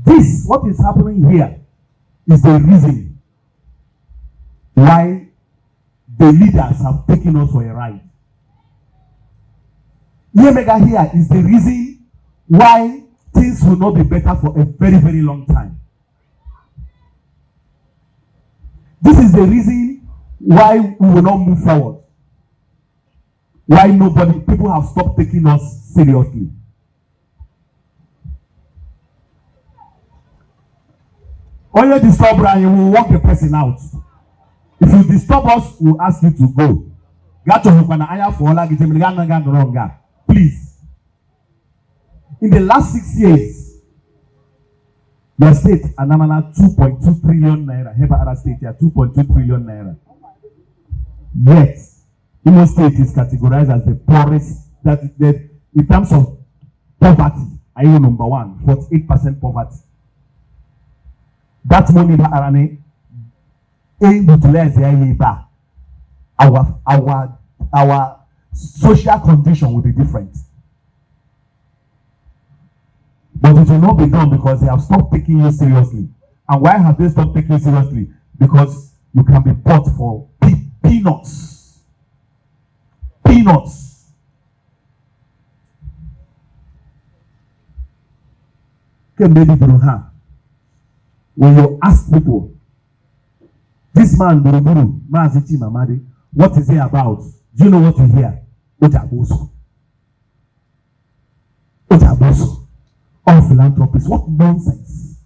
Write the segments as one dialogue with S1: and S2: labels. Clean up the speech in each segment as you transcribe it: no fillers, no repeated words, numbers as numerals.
S1: This, what is happening here, is the reason why the leaders have taken us for a ride. Yemega here is the reason why things will not be better for a very, very long time. This is the reason why we will not move forward. Why people have stopped taking us seriously. Only disturb Brian, we will walk the person out. If you disturb us, we will ask you to go. Please. In the last 6 years, your state anamana 2.2 trillion naira. Have other state here 2.2 trillion naira. Yet, Imo State is categorized as the poorest. In terms of poverty, I am number 1, 48% poverty. That money that Arane utilize our social condition will be different. But it will not be done because they have stopped taking you seriously. And why have they stopped taking you seriously? Because you can be bought for peanuts. Peanuts. When you ask people, this man, Chima Amadi, what is he about? Do you know what you hear? Ojaboso. All philanthropists. What nonsense.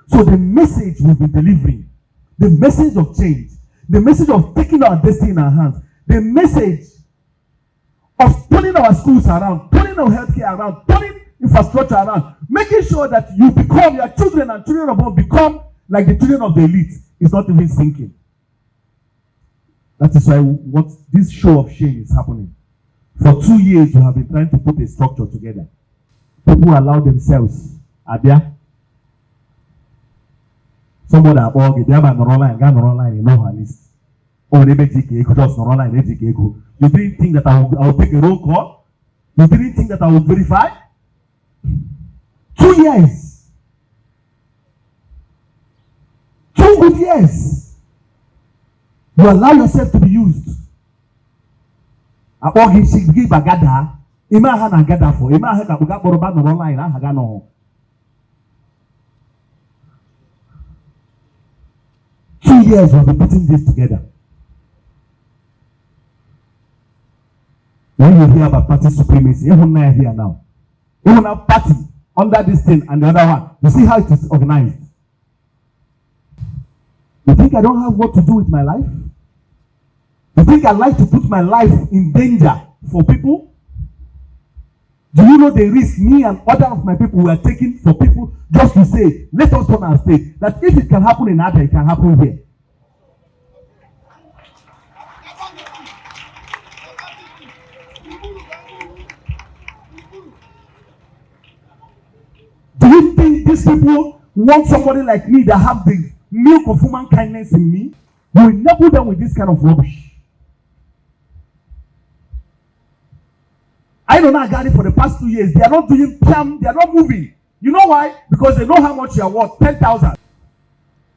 S1: So the message we've been delivering, the message of change, the message of taking our destiny in our hands, the message of turning our schools around, turning our healthcare around, turning infrastructure around, making sure that you become, your children and children of all become like the children of the elite, is not even sinking. That is why what this show of shame is happening. For 2 years, we have been trying to put a structure together. People allow themselves. Abia. Somebody are all they have an online, you know her list. Oh, they make just online, they take go. You didn't think that I will take a roll call? You didn't think that I would verify? 2 years. 2 good years. You allow yourself to be used. Give a gather. Ima hana gather for. Ima hana buga boroba no online. Haga no. 2 years we'll be putting this together. When you hear about party supremacy, even now here now. Even a party under this thing and the other one. You see how it is organized. You think I don't have what to do with my life? You think I like to put my life in danger for people? Do you know the risk me and other of my people were taking for people just to say, let us come and stay? That if it can happen in Abia, it can happen here. Do you think these people want somebody like me that have the milk of human kindness in me? You will never them with this kind of rubbish. I don't know Agari for the past 2 years. They are not doing PAM, they are not moving. You know why? Because they know how much you are worth. 10,000.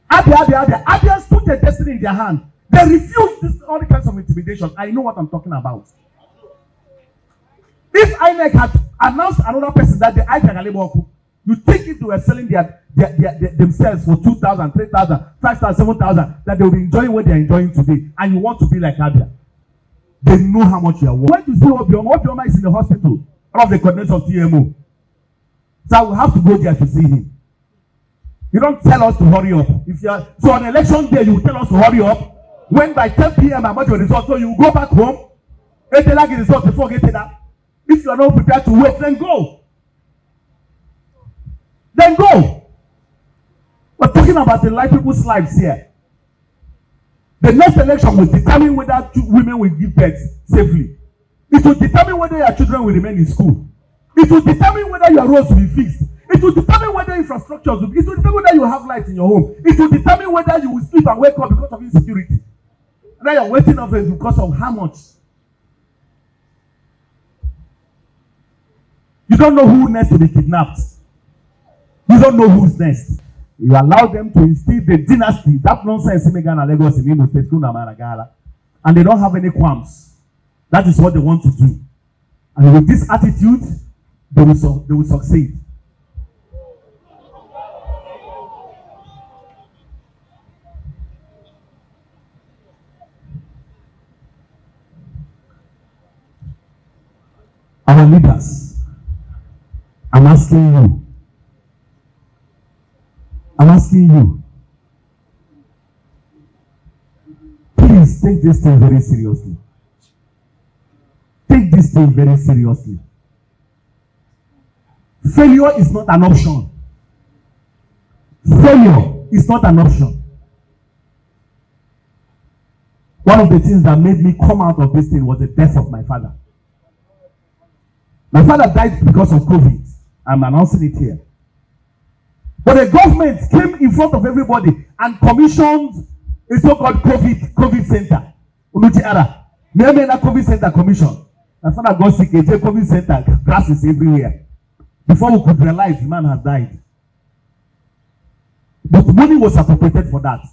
S1: Abians put their destiny in their hand. They refuse this all kinds of intimidation. I know what I'm talking about. If INEC had announced another person that the INEC, you think if they were selling themselves for 2,000, 3,000, 5,000, 7,000, that they will be enjoying what they are enjoying today, and you want to be like Abia. They know how much you are worth. When you see Obioma is in the hospital, one of the coordinators of TMO. So I will have to go there to see him. You don't tell us to hurry up. If you are so on election day, you will tell us to hurry up. When by 10 p.m. I'm about your results, so you go back home, get the results before getting that. If you are not prepared to wait, then go. Then go. We're talking about the life people's lives here. The next election will determine whether women will give birth safely. It will determine whether your children will remain in school. It will determine whether your roads will be fixed. It will determine whether infrastructure will be. It will determine whether you have light in your home. It will determine whether you will sleep and wake up because of insecurity. Now you're waiting up because of how much. You don't know who needs to be kidnapped. You don't know who's next. You allow them to instill the dynasty, that nonsense in Ghana, Lagos, in Imo State, and they don't have any qualms. That is what they want to do. And with this attitude, they will succeed. Our leaders, I'm asking you, please take this thing very seriously. Take this thing very seriously. Failure is not an option. Failure is not an option. One of the things that made me come out of this thing was the death of my father. My father died because of COVID. I'm announcing it here. But the government came in front of everybody and commissioned a so-called COVID center. Unuchiara. Memena COVID center commission. My father got sick. A COVID center. Grass is everywhere. Before we could realize the man has died. But money was appropriated for that.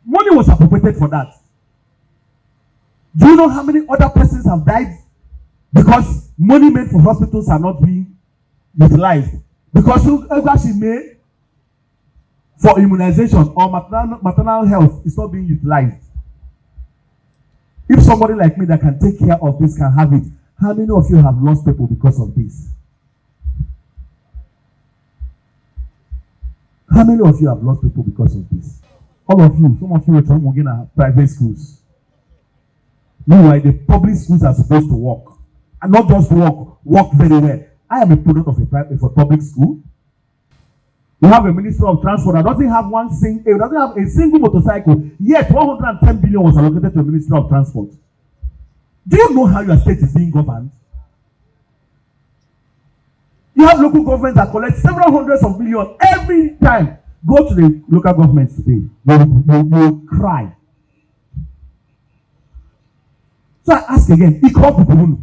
S1: Money was appropriated for that. Do you know how many other persons have died? Because money made for hospitals are not being utilized. Because whoever she made for immunization or maternal health is not being utilized. If somebody like me that can take care of this can have it, how many of you have lost people because of this? How many of you have lost people because of this? All of you, some of you are trying to get private schools. Meanwhile, the public schools are supposed to work. And not just work very well. I am a product of a public school. We have a Ministry of Transport that doesn't have doesn't have a single motorcycle. Yet 110 billion was allocated to the Ministry of Transport. Do you know how your state is being governed? You have local governments that collect several hundreds of millions every time. Go to the local governments today. You cry. So I ask again, equal people.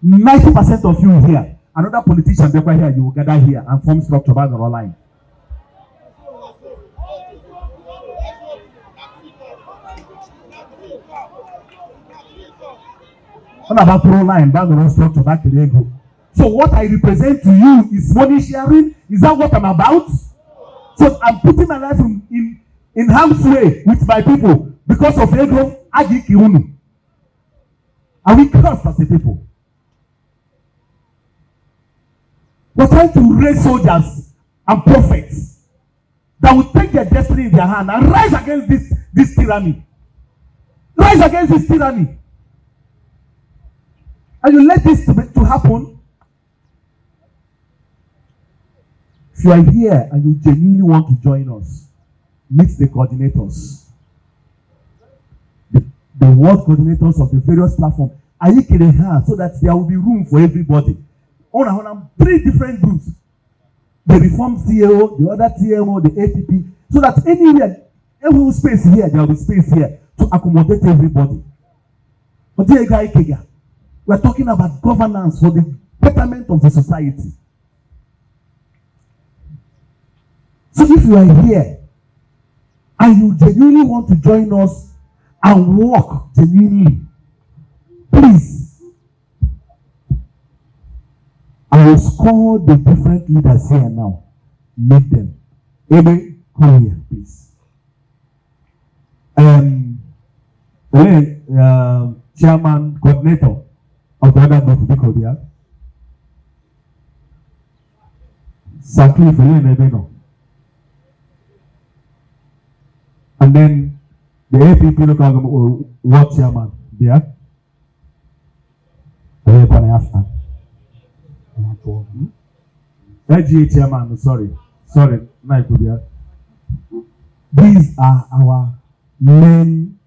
S1: 90% of you here, another politician here, you will gather here and form structure by the line. What about pro line, background structure, back to the ego? So what I represent to you is money sharing. Is that what I'm about? So I'm putting my life in harm's way with my people because of ego. Are we cursed as a people? We're trying to raise soldiers and prophets that will take their destiny in their hand and rise against this tyranny. Rise against this tyranny. And you let this to happen. If you are here and you genuinely want to join us, meet the coordinators. The world coordinators of the various platforms. Are you kidding her? So that there will be room for everybody. On 3 different groups. The Reform TAO, the other TMO, the APP. So that anywhere, every space here, there will be space here to accommodate everybody. But we are talking about governance for the betterment of the society. So if you are here and you genuinely want to join us and work genuinely, please, I will score the different leaders here now. Meet them. Amy, come here, please. Chairman, coordinator of the other group, because here. Sakli, and then the APP local world chairman, there. LGA chairman, sorry, these are our main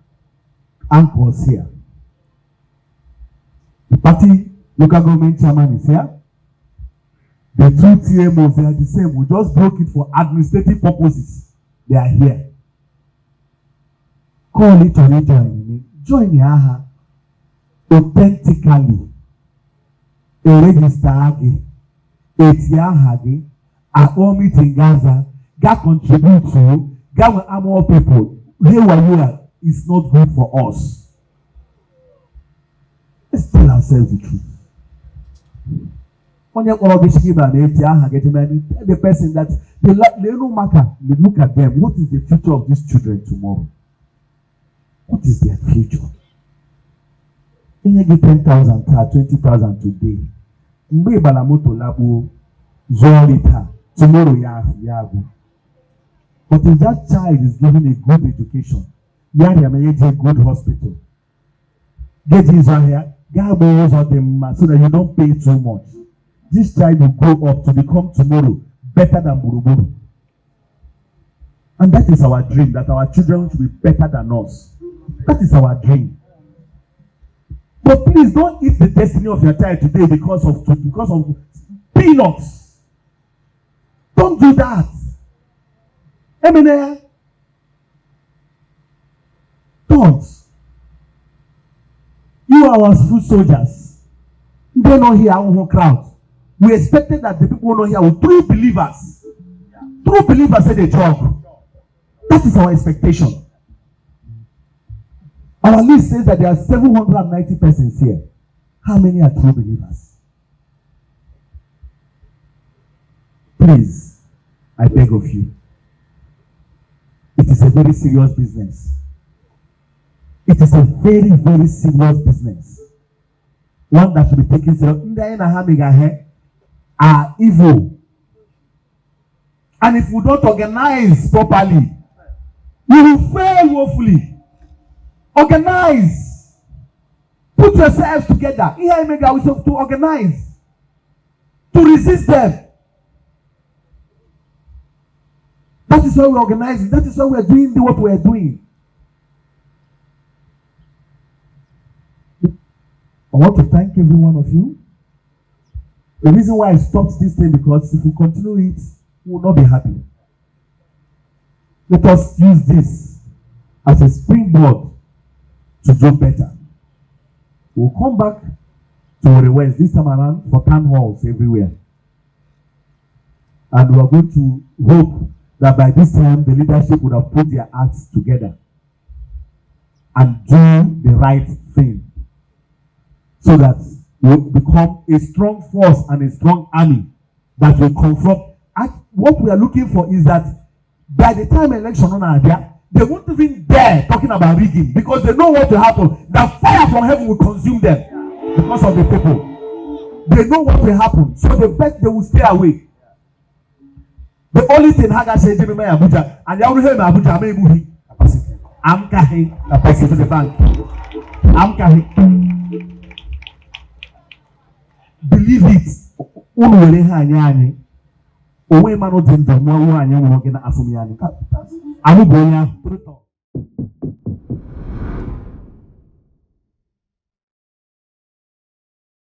S1: anchors here. The party local government chairman is here. The 2 TMOs, they are the same. We just broke it for administrative purposes. They are here. Call it or join. Join Yaha authentically. register agi, hagi, at all meeting Gaza, God contribute to, God will arm more people. Here where you are is not good for us. Let's tell ourselves the truth. When you call the person that they no matter, they look at them. What is the future of these children tomorrow? What is their future? When you get 10,000, 20,000 today, tomorrow but if that child is given a good education, a good hospital, get his here, God knows all them so that you don't pay too much. This child will grow up to become tomorrow better than Buruburu. And that is our dream, that our children should be better than us. That is our dream. But please don't eat the destiny of your child today because of peanuts. Don't do that. Amen. Don't. You are our food soldiers. They don't hear our whole crowd. We expected that the people not here were true believers. True believers said a job. That is our expectation. Our list says that there are 790 persons here. How many are true believers? Please, I beg of you. It is a very serious business. It is a very, very serious business. One that should be taken seriously. Are evil. And if we don't organize properly, we will fail woefully. Organize. Put yourselves together. We have to organize. To resist them. That is why we're organizing. That is why we're doing what we're doing. I want to thank every one of you. The reason why I stopped this thing because if we continue it, we will not be happy. Let us use this as a springboard to do better. We'll come back to Owerri West this time around for town halls everywhere. And we are going to hope that by this time the leadership would have put their acts together and do the right thing so that we will become a strong force and a strong army that will confront. What we are looking for is that by the time election on there, they won't even dare talking about rigging because they know what will happen. The fire from heaven will consume them because of the people. They know what will happen, so they bet they will stay away. The only thing Haga said to me, Abuja, and you hear me, Abuja, I'm carrying a person to the bank. I'm carrying. Believe it. Unwele hanyani. Owe mano dendo mwa hanyani wogena afumiani. Amu bonya.